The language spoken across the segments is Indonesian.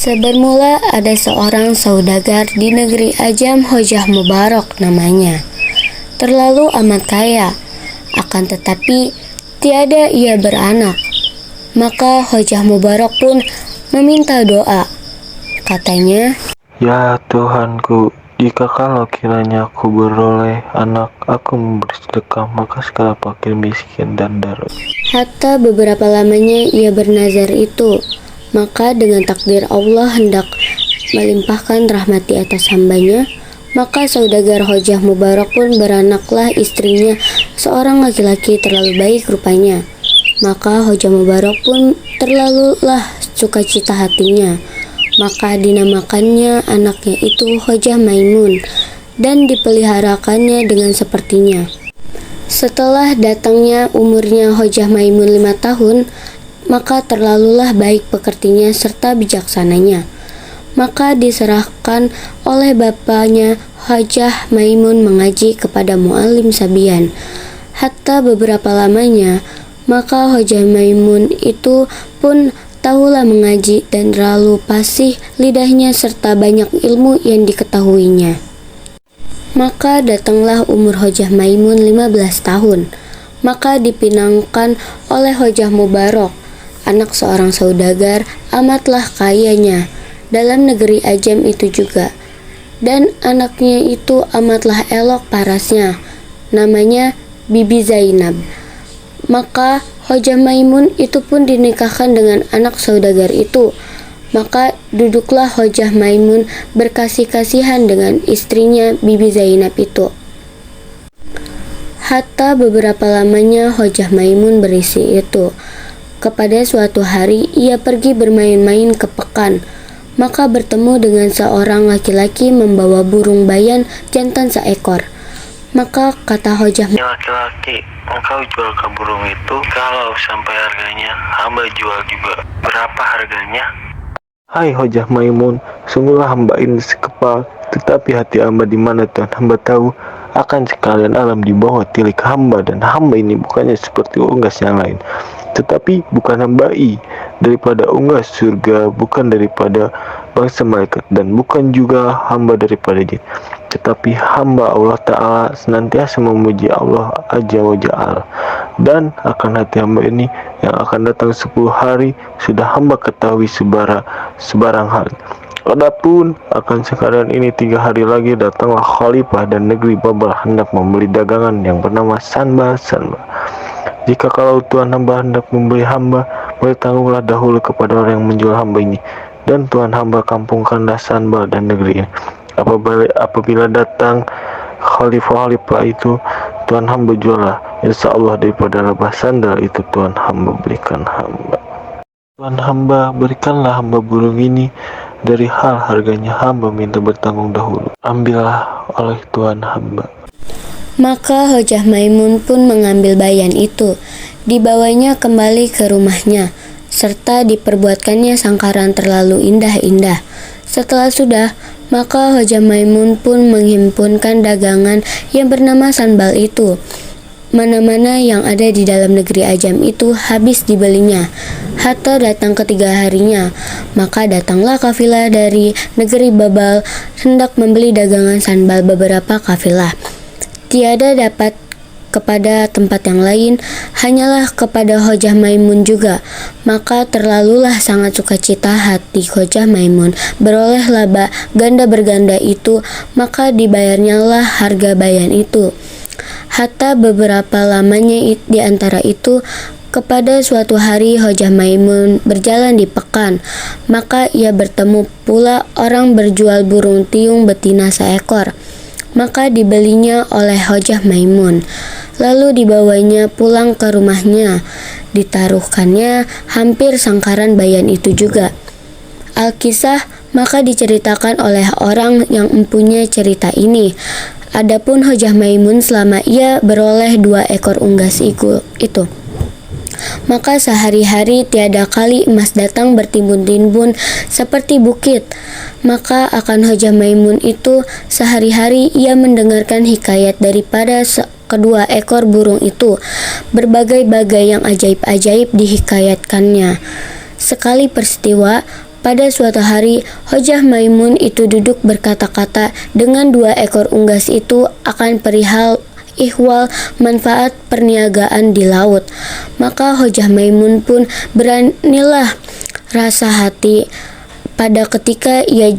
Sebermula ada seorang saudagar di negeri Ajam, Hojah Mubarak namanya. Terlalu amat kaya, akan tetapi tiada ia beranak. Maka Hojah Mubarak pun meminta doa. Katanya, "Ya Tuhanku, jika kalau kiranya aku beroleh anak, aku memberi sedekah, maka segala fakir miskin dan darurat." hatta beberapa lamanya ia bernazar itu. Maka dengan takdir Allah hendak melimpahkan rahmat di atas hambanya, maka saudagar Hojah Mubarak pun beranaklah istrinya seorang laki-laki terlalu baik rupanya. Maka Hojah Mubarak pun terlalulah sukacita hatinya. Maka dinamakannya anaknya itu Hojah Maimun dan dipeliharakannya dengan sepertinya. Setelah datangnya umurnya Hojah Maimun 5 tahun, maka terlalulah baik pekertinya serta bijaksananya. Maka diserahkan oleh bapaknya Hojah Maimun mengaji kepada muallim Sabian. Hatta beberapa lamanya, maka Hojah Maimun itu pun tahulah mengaji dan terlalu fasih lidahnya serta banyak ilmu yang diketahuinya. Maka datanglah umur Hojah Maimun 15 tahun. Maka dipinangkan oleh Hojah Mubarak, anak seorang saudagar amatlah kayanya dalam negeri Ajam itu juga. Dan anaknya itu amatlah elok parasnya, namanya Bibi Zainab. Maka Hojah Maimun itu pun dinikahkan dengan anak saudagar itu. Maka duduklah Hojah Maimun berkasih-kasihan dengan istrinya Bibi Zainab itu. Hatta beberapa lamanya Hojah Maimun berisi itu. Kepada suatu hari ia pergi bermain-main ke pekan. Maka bertemu dengan seorang laki-laki membawa burung bayan jantan seekor. Maka kata Hojah, "Ya laki-laki, engkau jual ke burung itu, kalau sampai harganya, hamba jual juga. Berapa harganya?" "Hai Hojah Maimun, sungguhlah hamba ini sekepal, tetapi hati hamba di mana Tuhan hamba tahu, akan sekalian alam di bawah tilik hamba, dan hamba ini bukannya seperti unggas yang lain, tetapi bukan hambai daripada unggas surga, bukan daripada bangsa malaikat, dan bukan juga hamba daripada jin, tetapi hamba Allah Ta'ala, senantiasa memuji Allah Azza wa Jalla. Dan akan hati hamba ini yang akan datang 10 hari sudah hamba ketahui sebarang hal. Adapun akan sekalian ini 3 hari lagi datanglah khalifah dan negeri Babel hendak membeli dagangan yang bernama Sanba. Jika kalau Tuhan hamba hendak membeli hamba, bertanggungllah dahulu kepada orang yang menjual hamba ini, dan Tuhan hamba kampungkanlah Sanba dan negeri ini. Apabila datang khalifah itu, Tuhan hamba juallah, insya Allah daripada lebah sandal itu Tuhan hamba berikan hamba. Tuhan hamba berikanlah hamba burung ini, dari hal harganya hamba minta bertanggung dahulu. Ambillah oleh Tuhan hamba." Maka Hojah Maimun pun mengambil bayan itu, dibawanya kembali ke rumahnya, serta diperbuatkannya sangkaran terlalu indah-indah. Setelah sudah, maka Hojah Maimun pun menghimpunkan dagangan yang bernama Sanbal itu. Mana-mana yang ada di dalam negeri Ajam itu habis dibelinya. Hatta datang ketiga harinya, maka datanglah kafilah dari negeri Babel hendak membeli dagangan Sanbal beberapa kafilah. Tiada dapat kepada tempat yang lain, hanyalah kepada Hojah Maimun juga. Maka terlalulah sangat sukacita hati Hojah Maimun beroleh laba ganda berganda itu, maka dibayarnyalah harga bayan itu. Hatta beberapa lamanya di antara itu, kepada suatu hari Hojah Maimun berjalan di pekan, maka ia bertemu pula orang berjual burung tiung betina seekor. Maka dibelinya oleh Hojah Maimun, lalu dibawanya pulang ke rumahnya, ditaruhkannya hampir sangkaran bayan itu juga. Alkisah maka diceritakan oleh orang yang mempunyai cerita ini. Adapun Hojah Maimun selama ia beroleh 2 ekor unggas itu, maka sehari-hari tiada kali emas datang bertimbun-timbun seperti bukit. Maka akan Hojah Maimun itu sehari-hari ia mendengarkan hikayat daripada kedua ekor burung itu. Berbagai-bagai yang ajaib-ajaib dihikayatkannya. Sekali peristiwa, Pada suatu hari, Hojah Maimun itu duduk berkata-kata dengan 2 ekor unggas itu akan perihal ihwal manfaat perniagaan di laut. Maka Hojah Maimun pun beranilah rasa hati pada ketika ia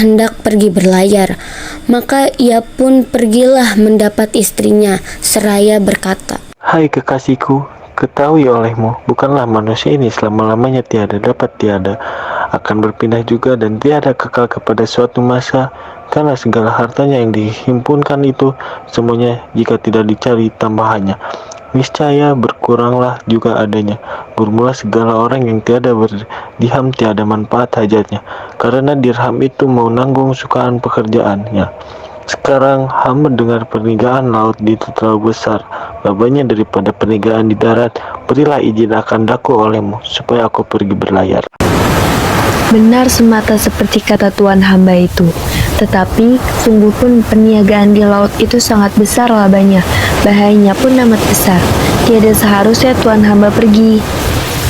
hendak pergi berlayar. Maka ia pun pergilah mendapat istrinya seraya berkata, Hai kekasihku, ketahui olehmu, bukanlah manusia ini selama-lamanya dapat tiada, akan berpindah juga dan tiada kekal kepada suatu masa, karena segala hartanya yang dihimpunkan itu semuanya jika tidak dicari tambahannya, niscaya berkuranglah juga adanya. Bermula segala orang yang tiada berdirham tiada manfaat hajatnya, karena dirham itu mau nanggung sukaan pekerjaannya. Sekarang hamba dengar perniagaan laut itu terlalu besar, labanya daripada perniagaan di darat. Berilah izin akan daku olehmu, supaya aku pergi berlayar. Benar semata seperti kata Tuhan hamba itu. Tetapi, sungguh pun perniagaan di laut itu sangat besar labanya. Bahayanya pun amat besar. Tiada seharusnya Tuhan hamba pergi.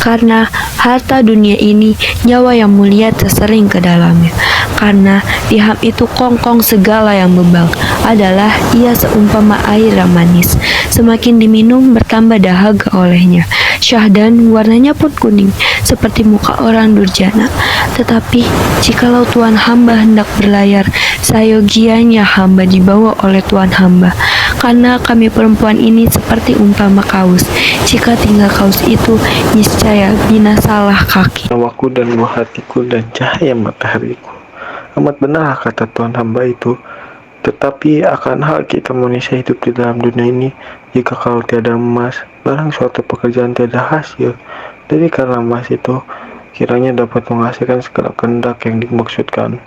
Karena harta dunia ini nyawa yang mulia tersering ke dalamnya. Karena dirham itu kongkong segala yang bebal adalah ia seumpama air yang manis. Semakin diminum bertambah dahaga olehnya. Syahdan warnanya pun kuning seperti muka orang durjana. Tetapi jikalau Tuhan hamba hendak berlayar, sayogianya hamba dibawa oleh Tuhan hamba. Karena kami perempuan ini seperti umpama kaus. Jika tinggal kaus itu, niscaya binasalah kaki. Nyawaku dan buah hatiku dan cahaya matahariku. Amat benar kata Tuhan hamba itu. Tetapi akan hal kita manusia hidup di dalam dunia ini, jika kalau tiada emas, barang suatu pekerjaan tiada hasil. Jadi karena emas itu kiranya dapat menghasilkan segala kehendak yang dimaksudkan.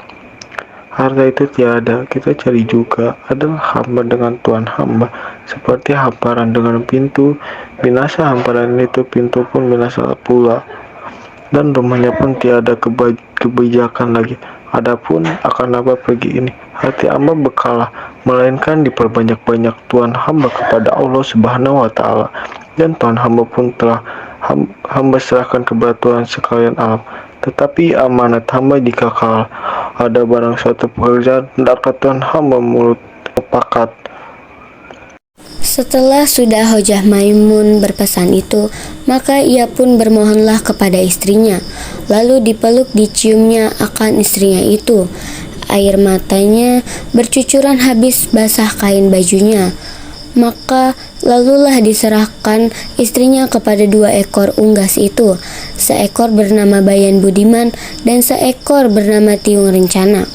Harta itu tiada, kita cari juga, adalah hamba dengan Tuhan hamba, seperti hamparan dengan pintu, binasa hamparan itu, pintu pun binasa pula, dan rumahnya pun tiada kebijakan lagi. Adapun akan apa pergi ini, hati hamba bekalah, melainkan diperbanyak-banyak Tuhan hamba kepada Allah Subhanahu wa Ta'ala, dan Tuhan hamba pun telah hamba serahkan kepada Tuhan sekalian alam. Tetapi amanat hamba jika kalau ada barang suatu pekerjaan, hendaklah Tuhan hamba mulut sepakat. Setelah sudah Hojah Maimun berpesan itu, maka ia pun bermohonlah kepada istrinya. Lalu dipeluk diciumnya akan istrinya itu. Air matanya bercucuran habis basah kain bajunya. Maka lalulah diserahkan istrinya kepada 2 ekor unggas itu. Seekor bernama Bayan Budiman dan seekor bernama Tiung Rencana.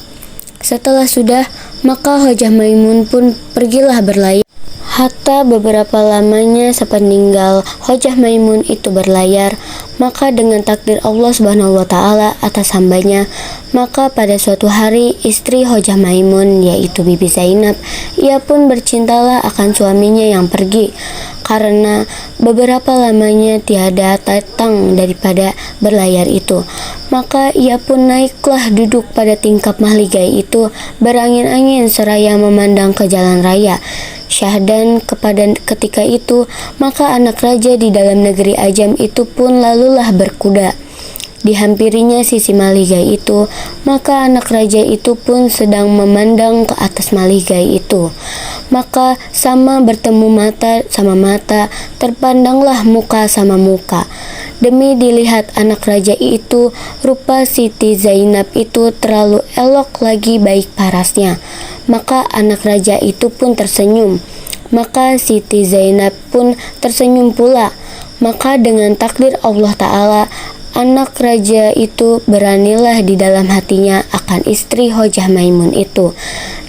Setelah sudah, maka Hojah Maimun pun pergilah berlayar. Hatta beberapa lamanya sepeninggal Hojah Maimun itu berlayar, maka dengan takdir Allah Subhanahu wa Ta'ala atas hambanya, maka pada suatu hari istri Hojah Maimun, yaitu Bibi Zainab, ia pun bercintalah akan suaminya yang pergi, karena beberapa lamanya tiada datang daripada berlayar itu. Maka ia pun naiklah duduk pada tingkap mahligai itu, berangin-angin seraya memandang ke jalan raya. Syahdan kepada ketika itu, maka anak raja di dalam negeri Ajam itu pun lalulah berkuda. Dihampirinya sisi mahligai itu, maka anak raja itu pun sedang memandang ke atas mahligai itu. Maka sama bertemu mata sama mata, terpandanglah muka sama muka. Demi dilihat anak raja itu, rupa Siti Zainab itu terlalu elok lagi baik parasnya. Maka anak raja itu pun tersenyum. Maka Siti Zainab pun tersenyum pula. Maka dengan takdir Allah Ta'ala, anak raja itu beranilah di dalam hatinya akan istri Hojah Maimun itu.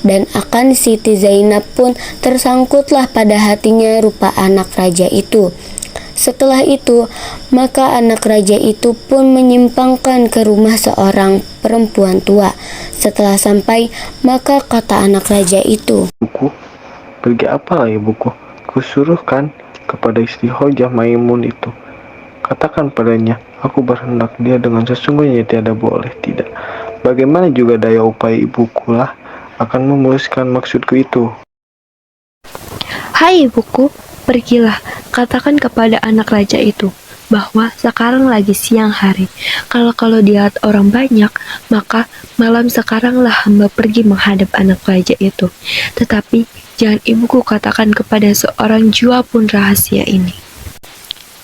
Dan akan Siti Zainab pun tersangkutlah pada hatinya rupa anak raja itu. Setelah itu, maka anak raja itu pun menyimpangkan ke rumah seorang perempuan tua. Setelah sampai, maka kata anak raja itu, Buku, pergi apalah ibuku? Kusuruhkan kepada istri Hojah Maimun itu. Katakan padanya, aku berhendak dia dengan sesungguhnya tiada boleh tidak. Bagaimana juga daya upaya ibuku lah akan memuluskan maksudku itu. Hai ibuku, pergilah, katakan kepada anak raja itu, bahwa sekarang lagi siang hari. Kalau dilihat orang banyak, maka malam sekaranglah hamba pergi menghadap anak raja itu. Tetapi jangan ibuku katakan kepada seorang jua pun rahasia ini.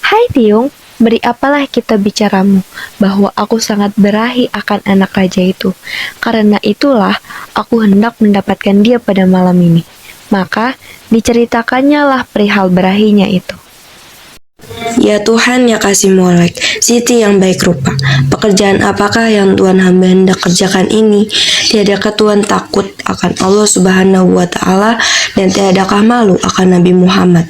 Hai Tiung, beri apalah kita bicaramu, bahwa aku sangat berahi akan anak raja itu. Karena itulah aku hendak mendapatkan dia pada malam ini. Maka diceritakannya lah perihal berahinya itu. Ya Tuhan, ya kasih molek, Siti yang baik rupa. Pekerjaan apakah yang Tuhan hamba hendak kerjakan ini? Tiadakah Tuhan takut akan Allah Subhanahu wa Ta'ala, dan tiadakah malu akan Nabi Muhammad?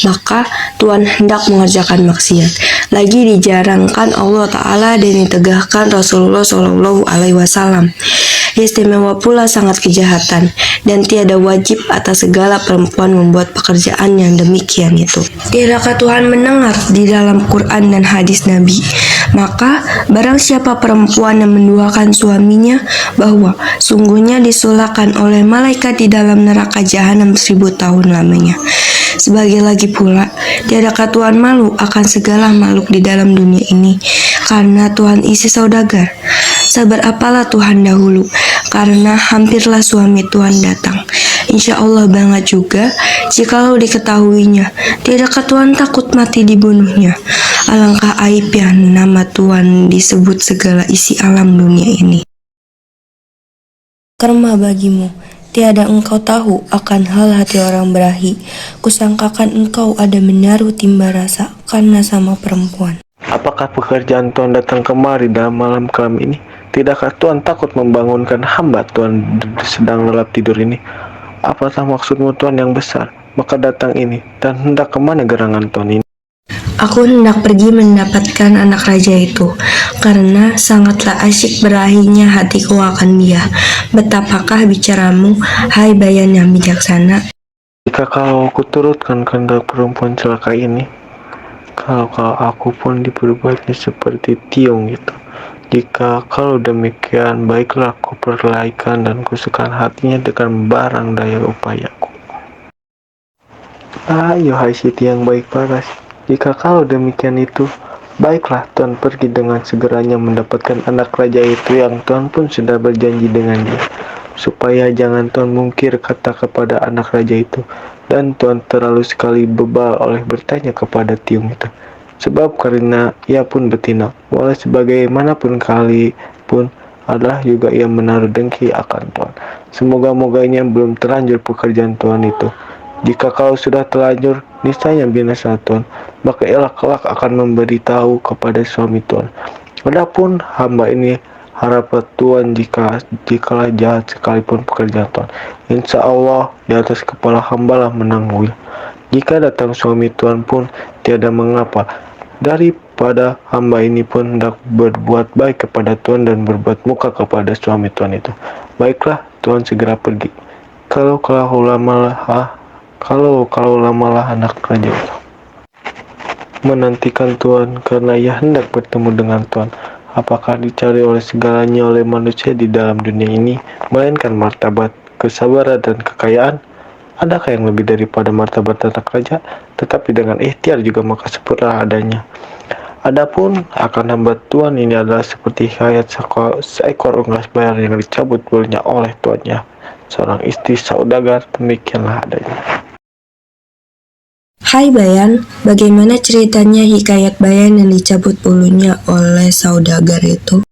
Maka Tuhan hendak mengerjakan maksiat. Lagi dijarangkan Allah Ta'ala dan ditegahkan Rasulullah Shallallahu Alaihi Wasallam. Istimewa pula sangat kejahatan, dan tiada wajib atas segala perempuan membuat pekerjaan yang demikian itu. Tiadakah Tuhan mendengar di dalam Quran dan hadis Nabi? Maka barang siapa perempuan yang menduakan suaminya, bahwa sungguhnya disulahkan oleh malaikat di dalam neraka jahanam 1000 tahun lamanya. Sebagai lagi pula, tiadakah Tuhan malu akan segala makhluk di dalam dunia ini, karena Tuhan isi saudagar. Sabar apalah Tuhan dahulu, karena hampirlah suami Tuhan datang. Insya Allah banget juga, jikalau diketahuinya, tiadakkah Tuhan takut mati dibunuhnya. Alangkah aibnya nama Tuhan disebut segala isi alam dunia ini. Karma bagimu, tiada engkau tahu akan hal hati orang berahi. Kusangkakan engkau ada menaruh timba rasa karena sama perempuan. Apakah pekerjaan Tuhan datang kemari dalam malam kelam ini? Tidakkah Tuhan takut membangunkan hamba Tuhan sedang lelap tidur ini? Apakah maksudmu Tuhan yang besar? Maka datang ini, dan hendak kemana gerangan Tuhan ini? Aku hendak pergi mendapatkan anak raja itu, karena sangatlah asyik berahinya hatiku akan dia. Betapakah bicaramu, hai bayan yang bijaksana? Jika kalau aku turutkan kehendak perempuan celaka ini, kalau aku pun diperbuatnya seperti Tiung itu. Jika kalau demikian, baiklah aku perlaikan dan kusukan hatinya dengan barang daya upayaku. Ayo hai Siti yang baik paras, jika kalau demikian itu, baiklah Tuhan pergi dengan segeranya mendapatkan anak raja itu yang Tuhan pun sudah berjanji dengan dia. Supaya jangan Tuhan mungkir kata kepada anak raja itu, dan Tuhan terlalu sekali bebal oleh bertanya kepada Tiung itu. Sebab karena ia pun betina, walau sebagaimanapun kali pun adalah juga ia menaruh dengki akan Tuhan. Semoga-moganya belum terlanjur pekerjaan Tuhan itu. Jika kau sudah terlanjur, niscaya binasa Tuhan, maka ialah kelak akan memberitahu kepada suami Tuhan. Adapun hamba ini harapan Tuhan jikalah jahat sekalipun pekerjaan Tuhan, insya Allah di atas kepala hambalah menanggung. Jika datang suami Tuhan pun tiada mengapa, daripada hamba ini pun hendak berbuat baik kepada Tuhan dan berbuat muka kepada suami Tuhan itu. Baiklah Tuhan segera pergi. Kalau lamalah anak raja itu menantikan Tuhan karena ia hendak bertemu dengan Tuhan. Apakah dicari oleh segalanya oleh manusia di dalam dunia ini, melainkan martabat, kesabaran, dan kekayaan? Adakah yang lebih daripada martabat anak raja? Tetapi dengan ikhtiar juga maka sempurna adanya. Adapun akan hamba Tuhan ini adalah seperti hayat seekor unggas bayar yang dicabut bulunya oleh tuannya, seorang istri saudagar, demikianlah adanya. Hai bayan, bagaimana ceritanya hikayat bayan yang dicabut bulunya oleh saudagar itu?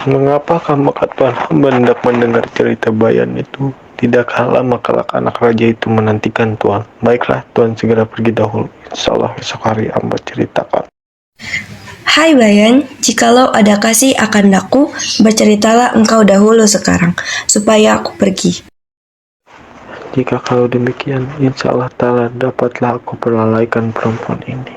Mengapakah maka Tuhan hamba hendak mendengar cerita bayan itu? Tidakkah lama kelak anak raja itu menantikan Tuhan? Baiklah Tuhan segera pergi dahulu. Insya Allah esok hari hamba ceritakan. Hai bayan, jikalau ada kasih akan daku, berceritalah engkau dahulu sekarang, supaya aku pergi. Jika kalau demikian, insya Allah Ta'ala dapatlah aku perlalaikan perempuan ini.